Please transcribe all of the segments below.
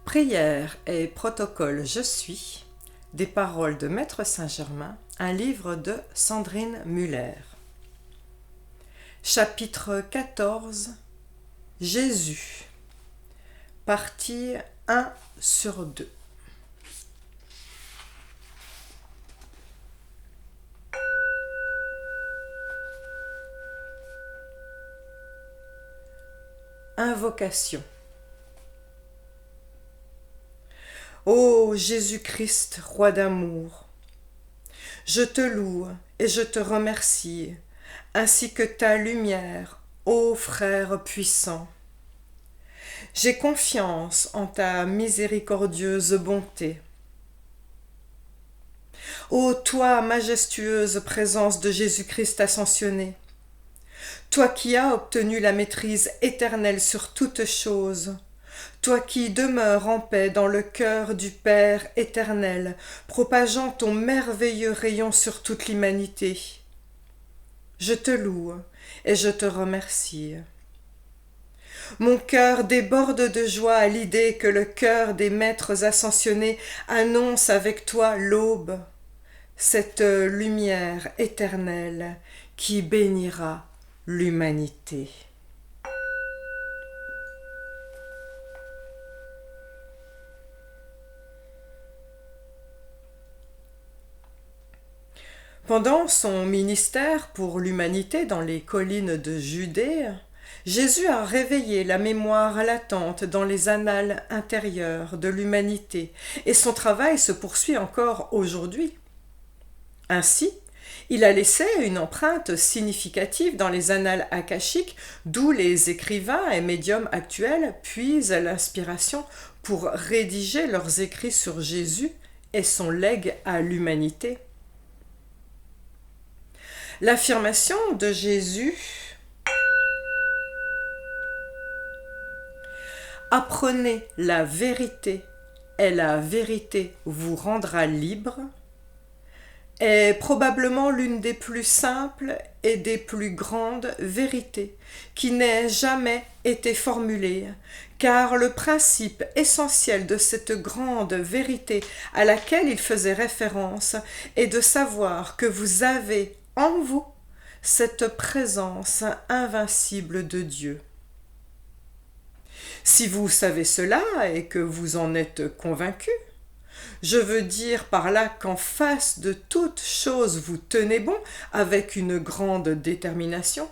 Prière et protocole Je suis, des paroles de Maître Saint-Germain, un livre de Sandrine Muller. Chapitre 14 Jésus, partie 1/2. Invocation. Ô Jésus-Christ, roi d'amour, je te loue et je te remercie, ainsi que ta lumière, ô frère puissant. J'ai confiance en ta miséricordieuse bonté. Ô toi, majestueuse présence de Jésus-Christ ascensionné, toi qui as obtenu la maîtrise éternelle sur toutes choses, toi qui demeures en paix dans le cœur du Père éternel, propageant ton merveilleux rayon sur toute l'humanité. Je te loue et je te remercie. Mon cœur déborde de joie à l'idée que le cœur des maîtres ascensionnés annonce avec toi l'aube, cette lumière éternelle qui bénira l'humanité. Pendant son ministère pour l'humanité dans les collines de Judée, Jésus a réveillé la mémoire latente dans les annales intérieures de l'humanité et son travail se poursuit encore aujourd'hui. Ainsi, il a laissé une empreinte significative dans les annales akashiques d'où les écrivains et médiums actuels puisent l'inspiration pour rédiger leurs écrits sur Jésus et son legs à l'humanité. L'affirmation de Jésus « Apprenez la vérité et la vérité vous rendra libre » est probablement l'une des plus simples et des plus grandes vérités qui n'ait jamais été formulée, car le principe essentiel de cette grande vérité à laquelle il faisait référence est de savoir que vous avez en vous cette présence invincible de Dieu. Si vous savez cela et que vous en êtes convaincu, je veux dire par là qu'en face de toute chose vous tenez bon avec une grande détermination,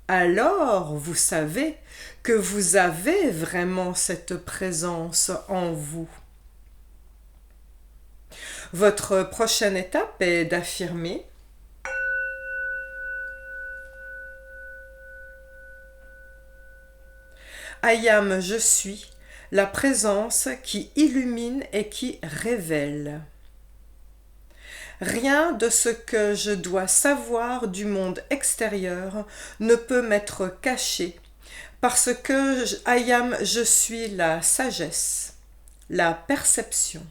alors vous savez que vous avez vraiment cette présence en vous. Votre prochaine étape est d'affirmer I am, je suis, la présence qui illumine et qui révèle. Rien de ce que je dois savoir du monde extérieur ne peut m'être caché, parce que I am, je suis la sagesse, la perception,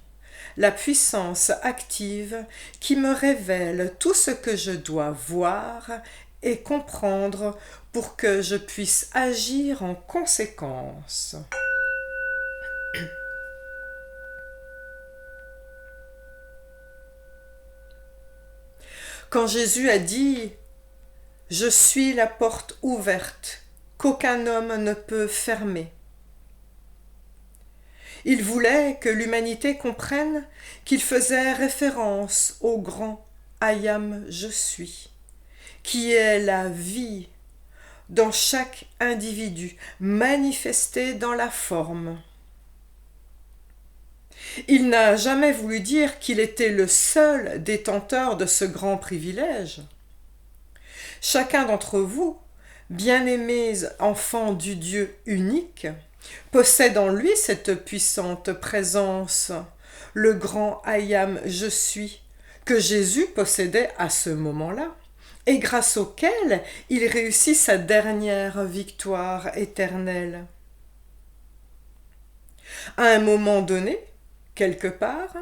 la puissance active qui me révèle tout ce que je dois voir et comprendre pour que je puisse agir en conséquence. Quand Jésus a dit « Je suis la porte ouverte qu'aucun homme ne peut fermer », il voulait que l'humanité comprenne qu'il faisait référence au grand « I am, je suis », qui est la vie dans chaque individu, manifestée dans la forme. Il n'a jamais voulu dire qu'il était le seul détenteur de ce grand privilège. Chacun d'entre vous, bien-aimés enfants du Dieu unique, possède en lui cette puissante présence, le grand I am, je suis, que Jésus possédait à ce moment-là, et grâce auquel il réussit sa dernière victoire éternelle. À un moment donné, quelque part,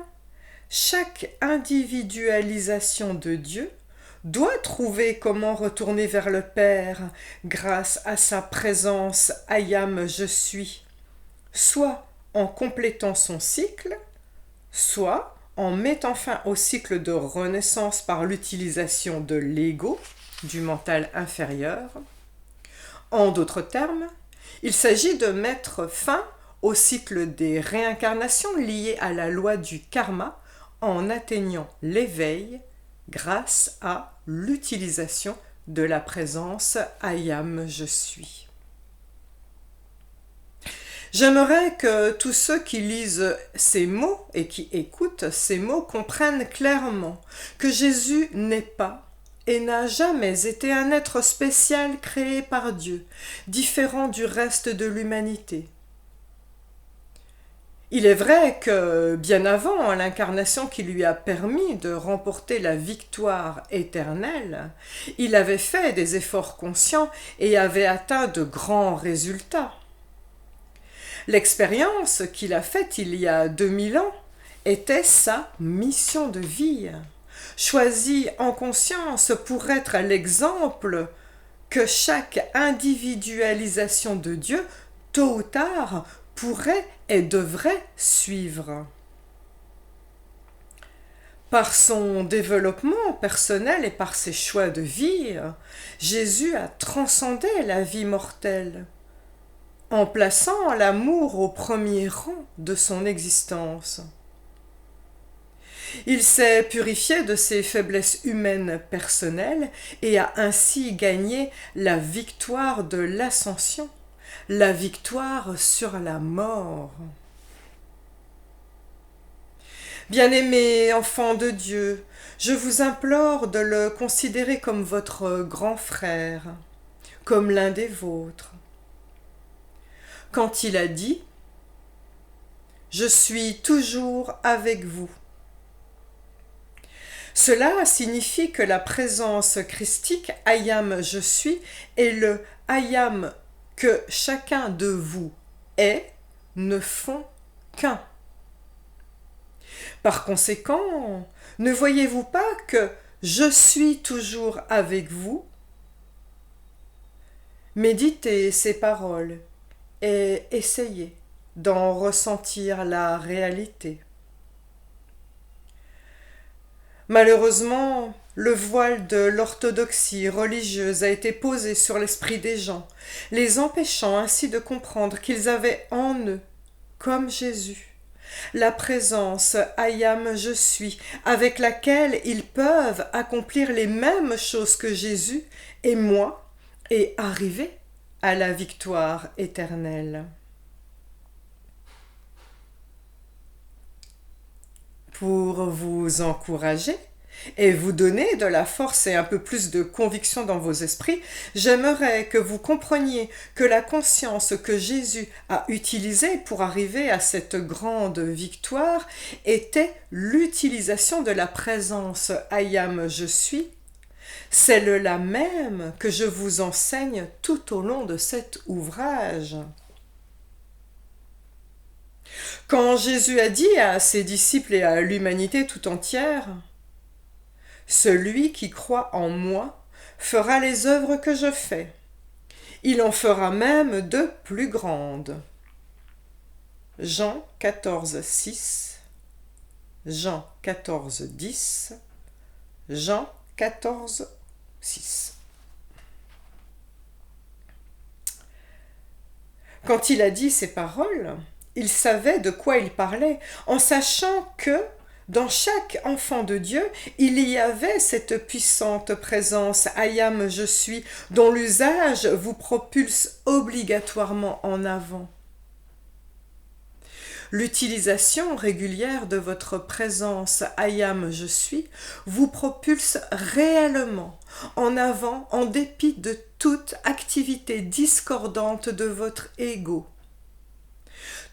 chaque individualisation de Dieu doit trouver comment retourner vers le Père grâce à sa présence I am, je suis, soit en complétant son cycle, soit en mettant fin au cycle de renaissance par l'utilisation de l'ego, du mental inférieur. En d'autres termes, il s'agit de mettre fin au cycle des réincarnations liées à la loi du karma en atteignant l'éveil grâce à l'utilisation de la présence Ayam je suis. J'aimerais que tous ceux qui lisent ces mots et qui écoutent ces mots comprennent clairement que Jésus n'est pas et n'a jamais été un être spécial créé par Dieu, différent du reste de l'humanité. Il est vrai que, bien avant l'incarnation qui lui a permis de remporter la victoire éternelle, il avait fait des efforts conscients et avait atteint de grands résultats. L'expérience qu'il a faite il y a 2000 ans était sa mission de vie, choisie en conscience pour être l'exemple que chaque individualisation de Dieu, tôt ou tard, pourrait et devrait suivre. Par son développement personnel et par ses choix de vie, Jésus a transcendé la vie mortelle, en plaçant l'amour au premier rang de son existence. Il s'est purifié de ses faiblesses humaines personnelles et a ainsi gagné la victoire de l'ascension, la victoire sur la mort. Bien-aimés enfants de Dieu, je vous implore de le considérer comme votre grand frère, comme l'un des vôtres. Quand il a dit « Je suis toujours avec vous », cela signifie que la présence christique « Ayam je suis » et le « Ayam que chacun de vous est » ne font qu'un. Par conséquent, ne voyez-vous pas que « Je suis toujours avec vous » Méditez ces paroles et essayez d'en ressentir la réalité. Malheureusement, le voile de l'orthodoxie religieuse a été posé sur l'esprit des gens, les empêchant ainsi de comprendre qu'ils avaient en eux, comme Jésus, la présence Ayam je suis, avec laquelle ils peuvent accomplir les mêmes choses que Jésus et moi et arriver à la victoire éternelle. Pour vous encourager et vous donner de la force et un peu plus de conviction dans vos esprits, j'aimerais que vous compreniez que la conscience que Jésus a utilisée pour arriver à cette grande victoire était l'utilisation de la présence Ayam je suis, celle-là même que je vous enseigne tout au long de cet ouvrage. Quand Jésus a dit à ses disciples et à l'humanité tout entière « Celui qui croit en moi fera les œuvres que je fais. Il en fera même de plus grandes. » Jean 14, 6, Jean 14, 10, Jean 14, 6. Quand il a dit ces paroles, il savait de quoi il parlait, en sachant que, dans chaque enfant de Dieu, il y avait cette puissante présence « Ayam je suis » dont l'usage vous propulse obligatoirement en avant. L'utilisation régulière de votre présence « Ayam je suis » vous propulse réellement en avant en dépit de toute activité discordante de votre ego.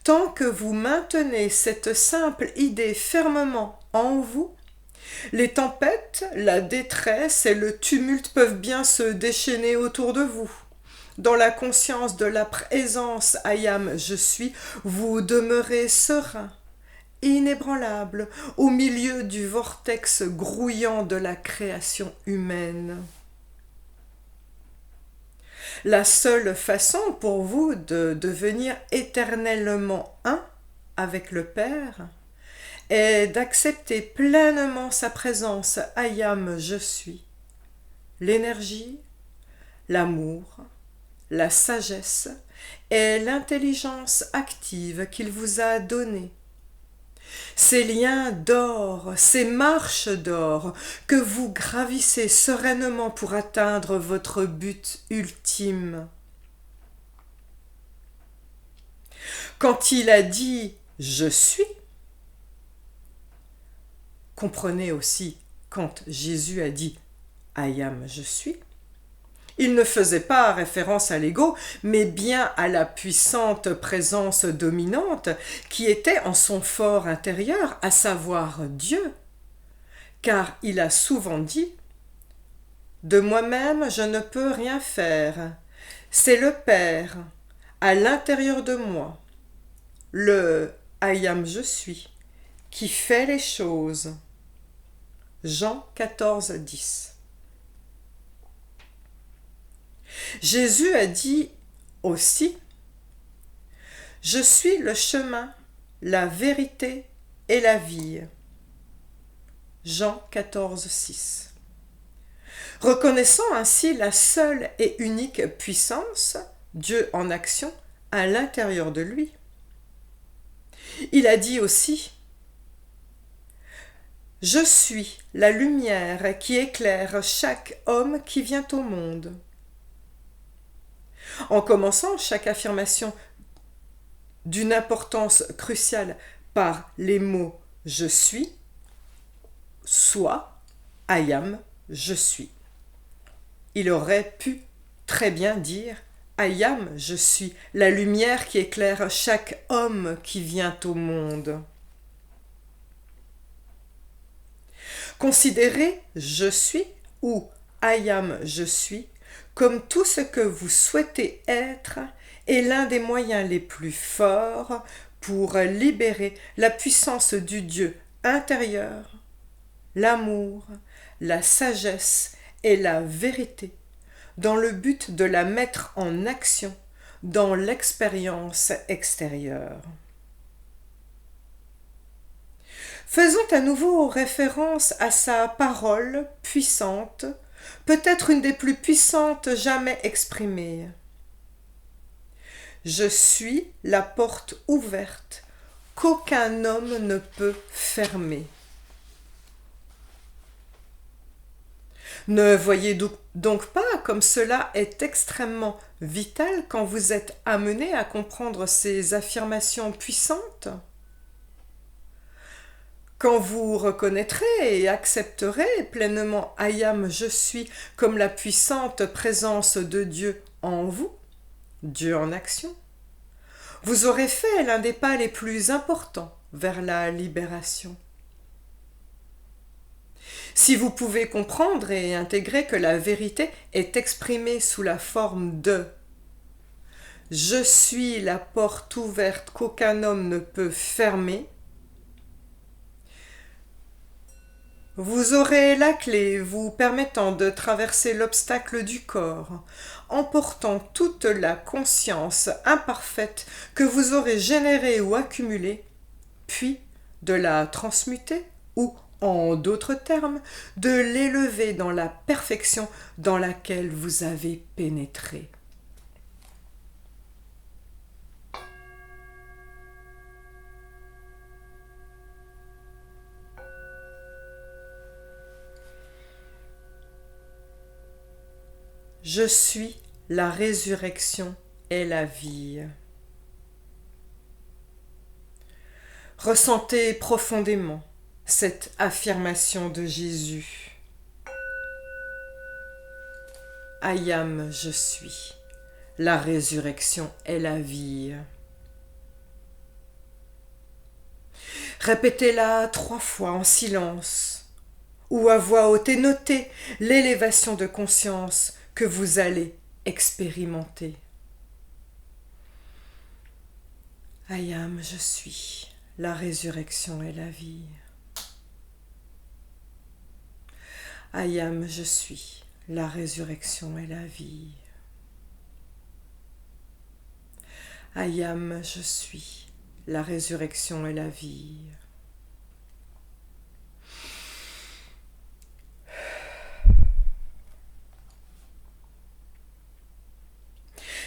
Tant que vous maintenez cette simple idée fermement en vous, les tempêtes, la détresse et le tumulte peuvent bien se déchaîner autour de vous. Dans la conscience de la présence Ayam je suis, vous demeurez serein, inébranlable, au milieu du vortex grouillant de la création humaine. La seule façon pour vous de devenir éternellement un avec le Père est d'accepter pleinement sa présence I am, je suis, l'énergie, l'amour, la sagesse et l'intelligence active qu'il vous a donnée. Ces liens d'or, ces marches d'or que vous gravissez sereinement pour atteindre votre but ultime. Quand il a dit « je suis », comprenez aussi quand Jésus a dit « I am, je suis », il ne faisait pas référence à l'ego, mais bien à la puissante présence dominante qui était en son fort intérieur, à savoir Dieu. Car il a souvent dit « De moi-même, je ne peux rien faire. C'est le Père, à l'intérieur de moi, le I am, je suis, qui fait les choses. » Jean 14, 10. Jésus a dit aussi « Je suis le chemin, la vérité et la vie. » Jean 14, 6. Reconnaissant ainsi la seule et unique puissance, Dieu en action, à l'intérieur de lui. Il a dit aussi « Je suis la lumière qui éclaire chaque homme qui vient au monde. » En commençant chaque affirmation d'une importance cruciale par les mots « je suis », soit « I am, je suis ». Il aurait pu très bien dire « I am, je suis, la lumière qui éclaire chaque homme qui vient au monde ». Considérez « je suis » ou « I am, je suis » comme tout ce que vous souhaitez être est l'un des moyens les plus forts pour libérer la puissance du Dieu intérieur, l'amour, la sagesse et la vérité, dans le but de la mettre en action dans l'expérience extérieure. Faisons à nouveau référence à sa parole puissante, peut-être une des plus puissantes jamais exprimées. Je suis la porte ouverte qu'aucun homme ne peut fermer. Ne voyez donc pas comme cela est extrêmement vital quand vous êtes amené à comprendre ces affirmations puissantes ? Quand vous reconnaîtrez et accepterez pleinement « I am, je suis » comme la puissante présence de Dieu en vous, Dieu en action, vous aurez fait l'un des pas les plus importants vers la libération. Si vous pouvez comprendre et intégrer que la vérité est exprimée sous la forme de « Je suis la porte ouverte qu'aucun homme ne peut fermer », vous aurez la clé vous permettant de traverser l'obstacle du corps, emportant toute la conscience imparfaite que vous aurez générée ou accumulée, puis de la transmuter ou, en d'autres termes, de l'élever dans la perfection dans laquelle vous avez pénétré. Je suis la résurrection et la vie. Ressentez profondément cette affirmation de Jésus. I am, je suis, la résurrection et la vie. Répétez-la 3 fois en silence ou à voix haute et notez l'élévation de conscience que vous allez expérimenter. I am, je suis, la résurrection et la vie. I am, je suis, la résurrection et la vie. I am, je suis, la résurrection et la vie.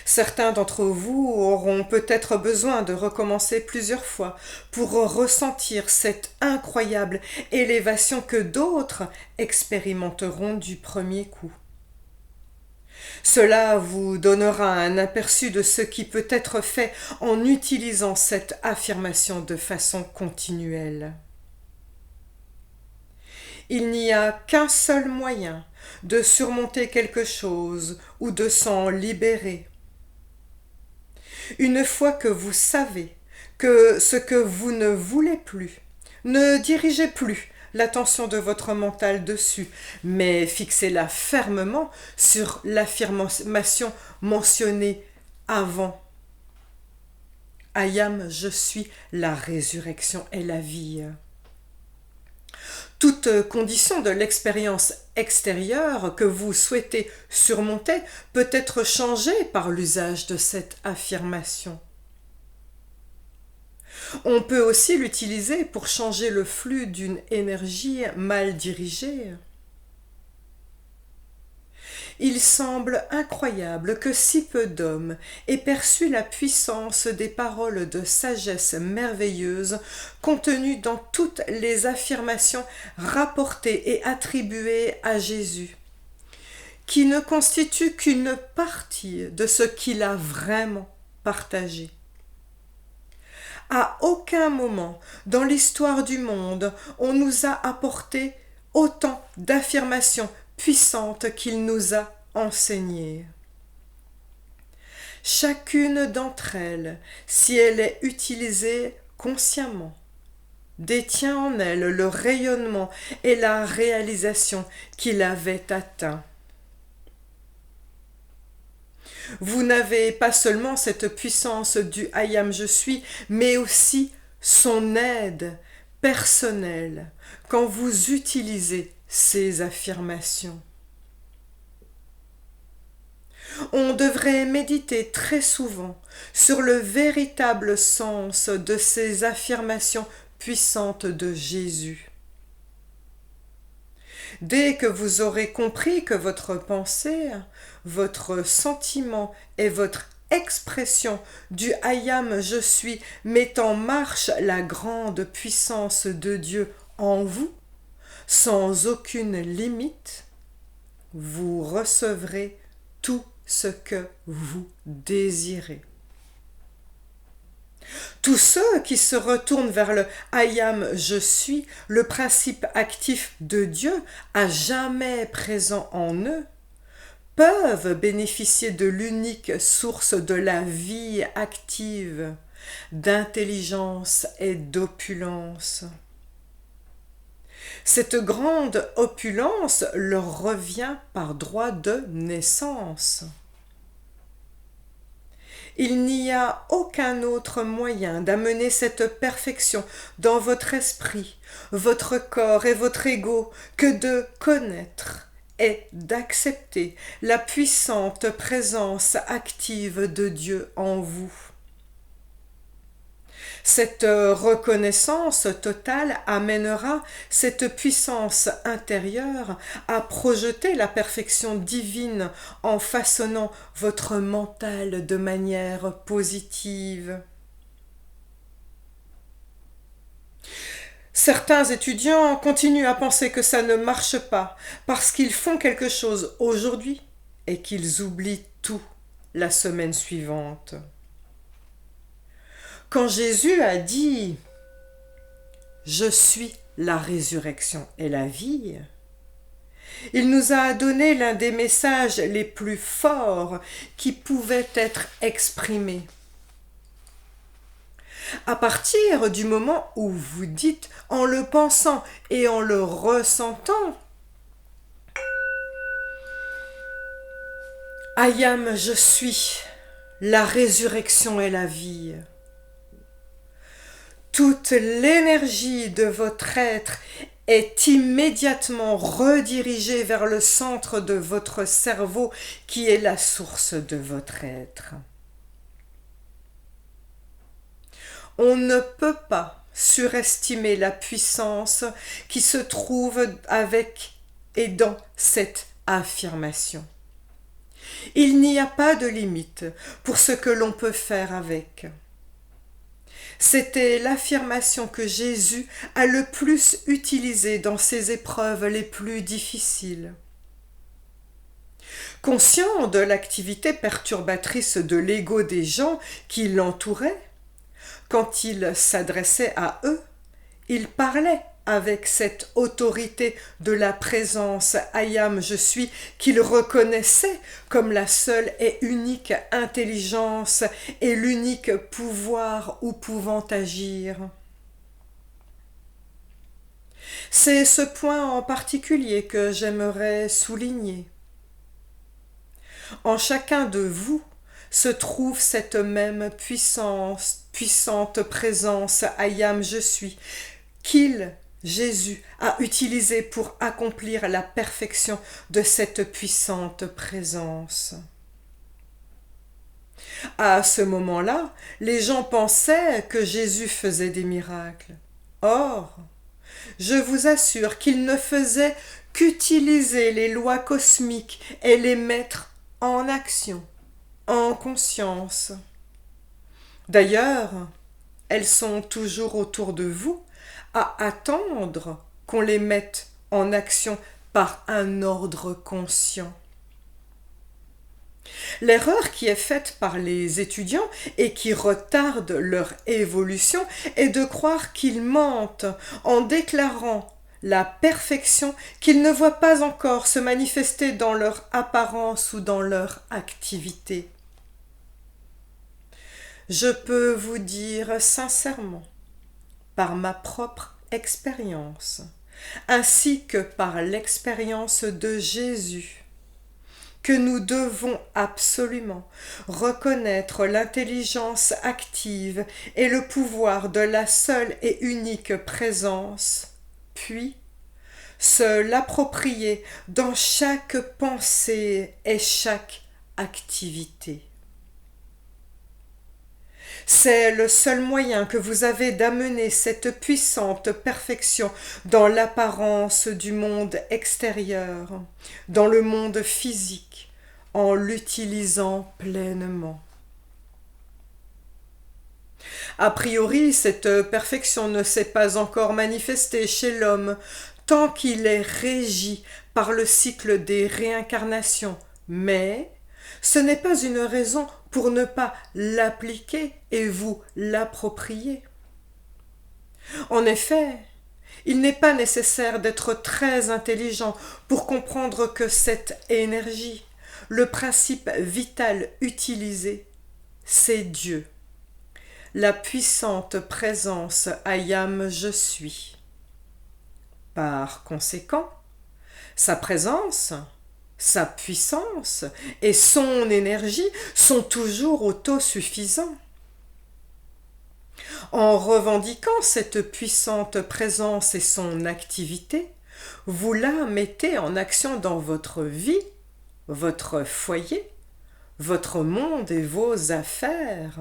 Certains d'entre vous auront peut-être besoin de recommencer plusieurs fois pour ressentir cette incroyable élévation que d'autres expérimenteront du premier coup. Cela vous donnera un aperçu de ce qui peut être fait en utilisant cette affirmation de façon continuelle. Il n'y a qu'un seul moyen de surmonter quelque chose ou de s'en libérer. Une fois que vous savez que ce que vous ne voulez plus, ne dirigez plus l'attention de votre mental dessus, mais fixez-la fermement sur l'affirmation mentionnée avant. I am, je suis la résurrection et la vie. Toute condition de l'expérience extérieure que vous souhaitez surmonter peut être changée par l'usage de cette affirmation. On peut aussi l'utiliser pour changer le flux d'une énergie mal dirigée. Il semble incroyable que si peu d'hommes aient perçu la puissance des paroles de sagesse merveilleuses contenues dans toutes les affirmations rapportées et attribuées à Jésus, qui ne constituent qu'une partie de ce qu'il a vraiment partagé. À aucun moment dans l'histoire du monde on nous a apporté autant d'affirmations puissante qu'il nous a enseignées. Chacune d'entre elles, si elle est utilisée consciemment, détient en elle le rayonnement et la réalisation qu'il avait atteint. Vous n'avez pas seulement cette puissance du I am je suis, mais aussi son aide personnelle quand vous utilisez ces affirmations. On devrait méditer très souvent sur le véritable sens de ces affirmations puissantes de Jésus. Dès que vous aurez compris que votre pensée, votre sentiment et votre expression du I am je suis met en marche la grande puissance de Dieu en vous, sans aucune limite, vous recevrez tout ce que vous désirez. Tous ceux qui se retournent vers le I am je suis, le principe actif de Dieu, à jamais présent en eux, peuvent bénéficier de l'unique source de la vie active, d'intelligence et d'opulence. Cette grande opulence leur revient par droit de naissance. Il n'y a aucun autre moyen d'amener cette perfection dans votre esprit, votre corps et votre ego que de connaître et d'accepter la puissante présence active de Dieu en vous. Cette reconnaissance totale amènera cette puissance intérieure à projeter la perfection divine en façonnant votre mental de manière positive. Certains étudiants continuent à penser que ça ne marche pas parce qu'ils font quelque chose aujourd'hui et qu'ils oublient tout la semaine suivante. Quand Jésus a dit « Je suis la résurrection et la vie », il nous a donné l'un des messages les plus forts qui pouvaient être exprimés. À partir du moment où vous dites en le pensant et en le ressentant « I am, je suis, la résurrection et la vie », toute l'énergie de votre être est immédiatement redirigée vers le centre de votre cerveau qui est la source de votre être. On ne peut pas surestimer la puissance qui se trouve avec et dans cette affirmation. Il n'y a pas de limite pour ce que l'on peut faire avec. C'était l'affirmation que Jésus a le plus utilisée dans ses épreuves les plus difficiles. Conscient de l'activité perturbatrice de l'ego des gens qui l'entouraient, quand il s'adressait à eux, il parlait avec cette autorité de la présence Ayam je suis qu'il reconnaissait comme la seule et unique intelligence et l'unique pouvoir où pouvant agir. C'est ce point en particulier que j'aimerais souligner. En chacun de vous se trouve cette même puissante présence Ayam je suis, qu'il, Jésus, a utilisée pour accomplir la perfection de cette puissante présence. À ce moment-là, les gens pensaient que Jésus faisait des miracles. Or, je vous assure qu'il ne faisait qu'utiliser les lois cosmiques et les mettre en action, en conscience. D'ailleurs, elles sont toujours autour de vous, à attendre qu'on les mette en action par un ordre conscient. L'erreur qui est faite par les étudiants et qui retarde leur évolution est de croire qu'ils mentent en déclarant la perfection qu'ils ne voient pas encore se manifester dans leur apparence ou dans leur activité. Je peux vous dire sincèrement, par ma propre expérience, ainsi que par l'expérience de Jésus, que nous devons absolument reconnaître l'intelligence active et le pouvoir de la seule et unique présence, puis se l'approprier dans chaque pensée et chaque activité. C'est le seul moyen que vous avez d'amener cette puissante perfection dans l'apparence du monde extérieur, dans le monde physique, en l'utilisant pleinement. A priori, cette perfection ne s'est pas encore manifestée chez l'homme tant qu'il est régi par le cycle des réincarnations, mais ce n'est pas une raison pour ne pas l'appliquer et vous l'approprier. En effet, il n'est pas nécessaire d'être très intelligent pour comprendre que cette énergie, le principe vital utilisé, c'est Dieu, la puissante présence Ayam je suis. Par conséquent, sa présence, sa puissance et son énergie sont toujours autosuffisants. En revendiquant cette puissante présence et son activité, vous la mettez en action dans votre vie, votre foyer, votre monde et vos affaires.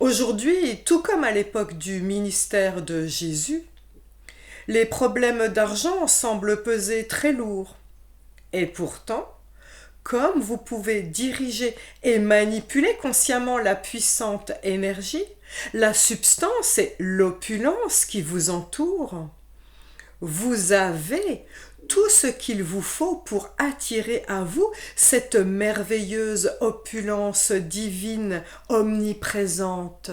Aujourd'hui, tout comme à l'époque du ministère de Jésus, les problèmes d'argent semblent peser très lourd. Et pourtant, comme vous pouvez diriger et manipuler consciemment la puissante énergie, la substance et l'opulence qui vous entourent, vous avez tout ce qu'il vous faut pour attirer à vous cette merveilleuse opulence divine omniprésente.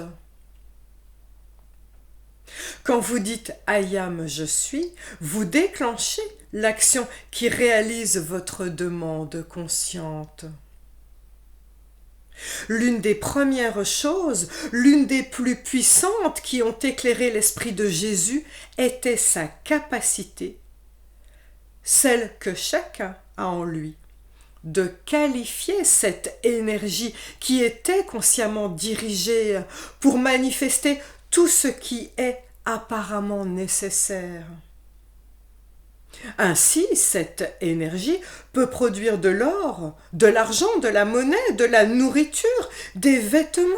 Quand vous dites « Ayam, je suis », vous déclenchez l'action qui réalise votre demande consciente. L'une des premières choses, l'une des plus puissantes qui ont éclairé l'esprit de Jésus était sa capacité, celle que chacun a en lui, de qualifier cette énergie qui était consciemment dirigée pour manifester tout ce qui est apparemment nécessaire. Ainsi, cette énergie peut produire de l'or, de l'argent, de la monnaie, de la nourriture, des vêtements,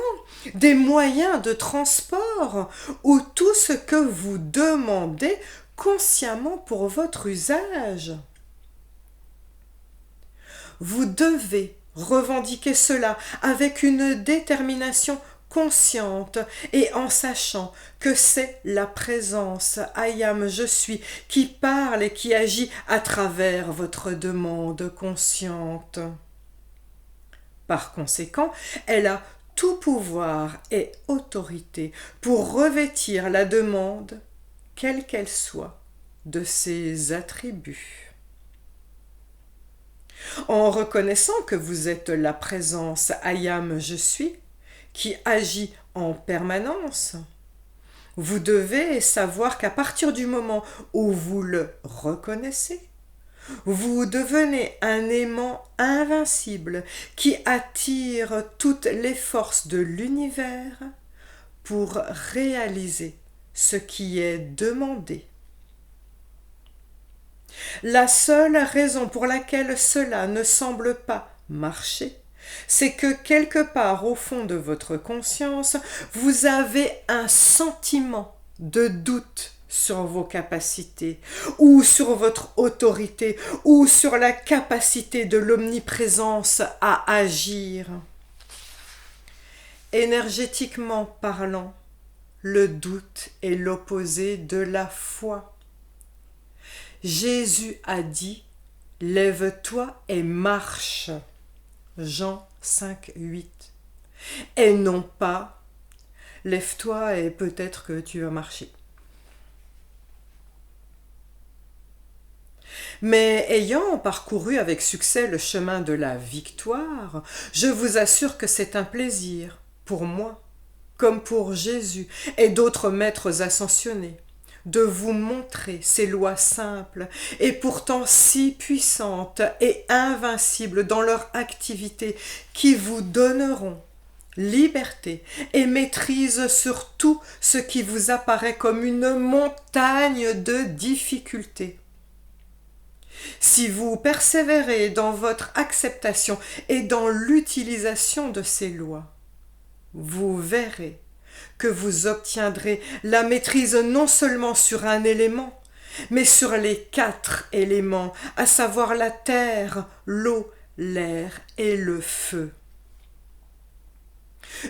des moyens de transport ou tout ce que vous demandez consciemment pour votre usage. Vous devez revendiquer cela avec une détermination consciente et en sachant que c'est la présence I am je suis qui parle et qui agit à travers votre demande consciente. Par conséquent, elle a tout pouvoir et autorité pour revêtir la demande, quelle qu'elle soit, de ses attributs. En reconnaissant que vous êtes la présence I am je suis, qui agit en permanence, vous devez savoir qu'à partir du moment où vous le reconnaissez, vous devenez un aimant invincible qui attire toutes les forces de l'univers pour réaliser ce qui est demandé. La seule raison pour laquelle cela ne semble pas marcher, c'est que quelque part au fond de votre conscience, vous avez un sentiment de doute sur vos capacités, ou sur votre autorité, ou sur la capacité de l'omniprésence à agir. Énergétiquement parlant, le doute est l'opposé de la foi. Jésus a dit « Lève-toi et marche ». Jean 5, 8. Et non pas « Lève-toi et peut-être que tu vas marcher ». Mais ayant parcouru avec succès le chemin de la victoire, je vous assure que c'est un plaisir, pour moi, comme pour Jésus et d'autres maîtres ascensionnés, de vous montrer ces lois simples et pourtant si puissantes et invincibles dans leur activité qui vous donneront liberté et maîtrise sur tout ce qui vous apparaît comme une montagne de difficultés. Si vous persévérez dans votre acceptation et dans l'utilisation de ces lois, vous verrez que vous obtiendrez la maîtrise non seulement sur un élément, mais sur les 4 éléments, à savoir la terre, l'eau, l'air et le feu.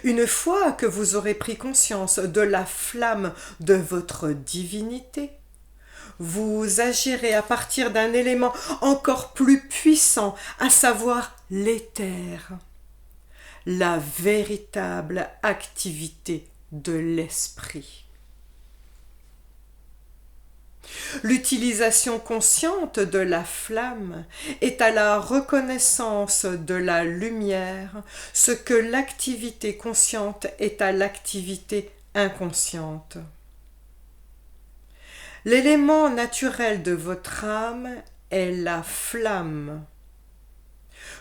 Une fois que vous aurez pris conscience de la flamme de votre divinité, vous agirez à partir d'un élément encore plus puissant, à savoir l'éther, la véritable activité de l'esprit. L'utilisation consciente de la flamme est à la reconnaissance de la lumière, ce que l'activité consciente est à l'activité inconsciente. L'élément naturel de votre âme est la flamme,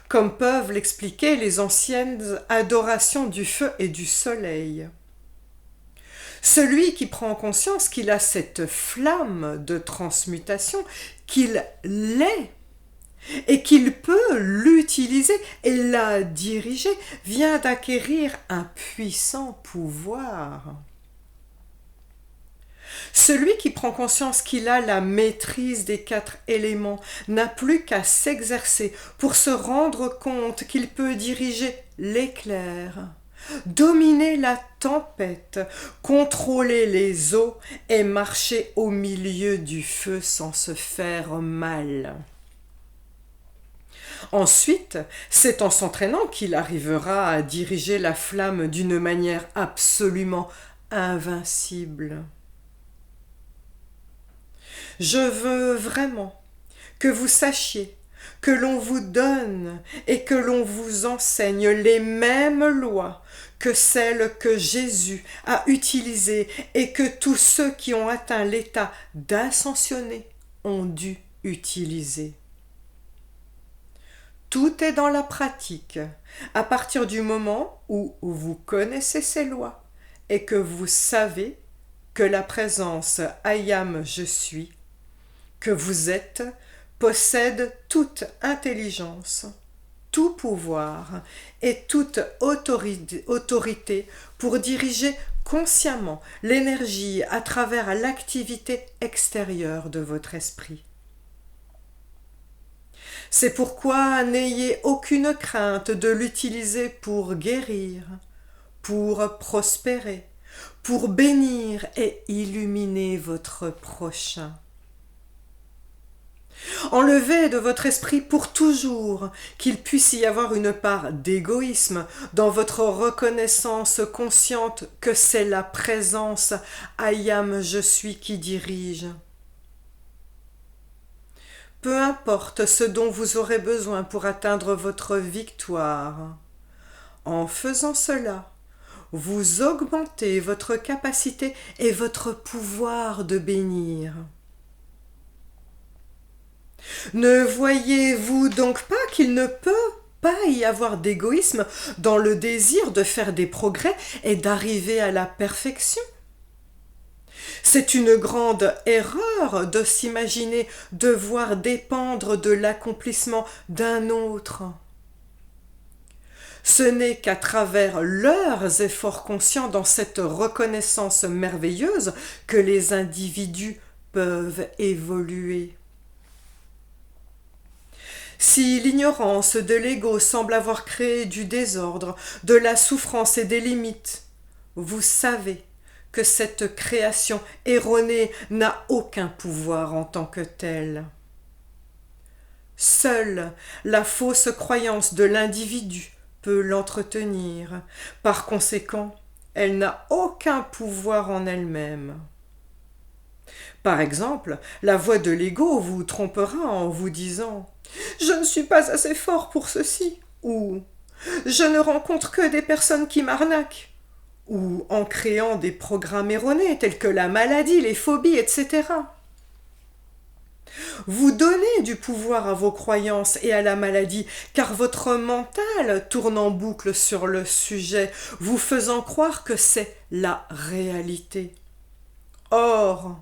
comme peuvent l'expliquer les anciennes adorations du feu et du soleil. Celui qui prend conscience qu'il a cette flamme de transmutation, qu'il l'est, et qu'il peut l'utiliser et la diriger, vient d'acquérir un puissant pouvoir. Celui qui prend conscience qu'il a la maîtrise des 4 éléments n'a plus qu'à s'exercer pour se rendre compte qu'il peut diriger l'éclair, dominer la tempête, contrôler les eaux et marcher au milieu du feu sans se faire mal. Ensuite, c'est en s'entraînant qu'il arrivera à diriger la flamme d'une manière absolument invincible. Je veux vraiment que vous sachiez que l'on vous donne et que l'on vous enseigne les mêmes lois que celles que Jésus a utilisées et que tous ceux qui ont atteint l'état d'ascensionné ont dû utiliser. Tout est dans la pratique, à partir du moment où vous connaissez ces lois et que vous savez que la présence I am je suis, que vous êtes, possède toute intelligence, tout pouvoir et toute autorité pour diriger consciemment l'énergie à travers l'activité extérieure de votre esprit. C'est pourquoi n'ayez aucune crainte de l'utiliser pour guérir, pour prospérer, pour bénir et illuminer votre prochain. Enlevez de votre esprit pour toujours qu'il puisse y avoir une part d'égoïsme dans votre reconnaissance consciente que c'est la présence I am je suis qui dirige. Peu importe ce dont vous aurez besoin pour atteindre votre victoire. En faisant cela, vous augmentez votre capacité et votre pouvoir de bénir. Ne voyez-vous donc pas qu'il ne peut pas y avoir d'égoïsme dans le désir de faire des progrès et d'arriver à la perfection? C'est une grande erreur de s'imaginer devoir dépendre de l'accomplissement d'un autre. Ce n'est qu'à travers leurs efforts conscients dans cette reconnaissance merveilleuse que les individus peuvent évoluer. Si l'ignorance de l'ego semble avoir créé du désordre, de la souffrance et des limites, vous savez que cette création erronée n'a aucun pouvoir en tant que telle. Seule la fausse croyance de l'individu peut l'entretenir. Par conséquent, elle n'a aucun pouvoir en elle-même. Par exemple, la voix de l'ego vous trompera en vous disant « Je ne suis pas assez fort pour ceci » ou « Je ne rencontre que des personnes qui m'arnaquent » ou en créant des programmes erronés tels que la maladie, les phobies, etc. Vous donnez du pouvoir à vos croyances et à la maladie, car votre mental tourne en boucle sur le sujet, vous faisant croire que c'est la réalité. Or,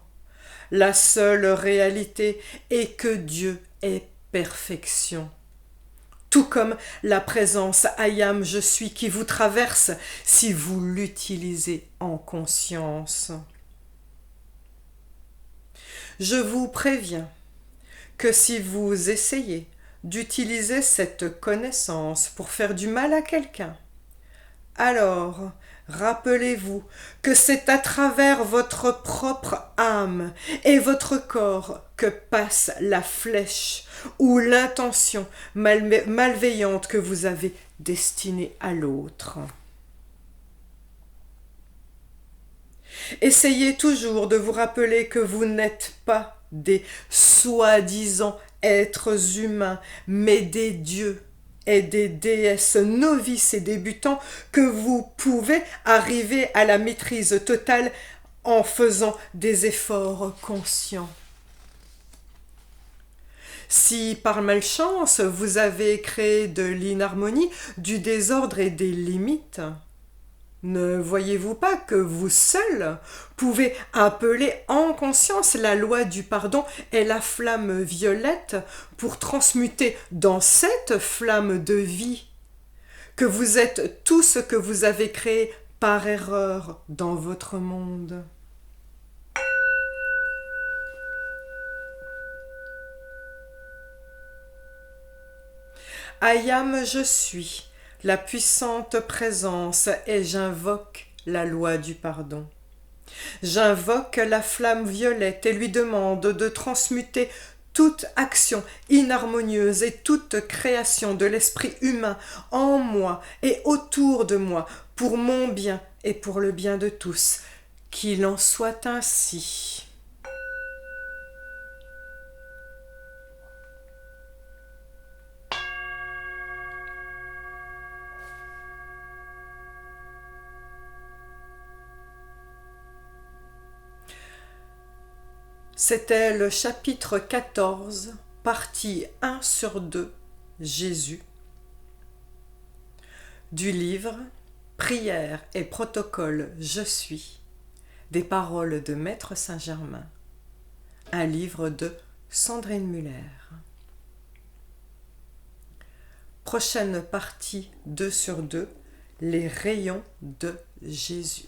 la seule réalité est que Dieu est perfection. Tout comme la présence I am je suis qui vous traverse si vous l'utilisez en conscience. Je vous préviens que si vous essayez d'utiliser cette connaissance pour faire du mal à quelqu'un, alors rappelez-vous que c'est à travers votre propre âme et votre corps que passe la flèche ou l'intention malveillante que vous avez destinée à l'autre. Essayez toujours de vous rappeler que vous n'êtes pas des soi-disant êtres humains, mais des dieux et des déesses novices et débutants que vous pouvez arriver à la maîtrise totale en faisant des efforts conscients. Si par malchance vous avez créé de l'inharmonie, du désordre et des limites, ne voyez-vous pas que vous seul pouvez appeler en conscience la loi du pardon et la flamme violette pour transmuter dans cette flamme de vie que vous êtes tout ce que vous avez créé par erreur dans votre monde? I am je suis, la puissante présence, et j'invoque la loi du pardon. J'invoque la flamme violette et lui demande de transmuter toute action inharmonieuse et toute création de l'esprit humain en moi et autour de moi pour mon bien et pour le bien de tous. Qu'il en soit ainsi. C'était le chapitre 14, partie 1 sur 2, Jésus, du livre Prière et protocole Je suis, des paroles de Maître Saint-Germain, un livre de Sandrine Müller. Prochaine partie 2 sur 2, les rayons de Jésus.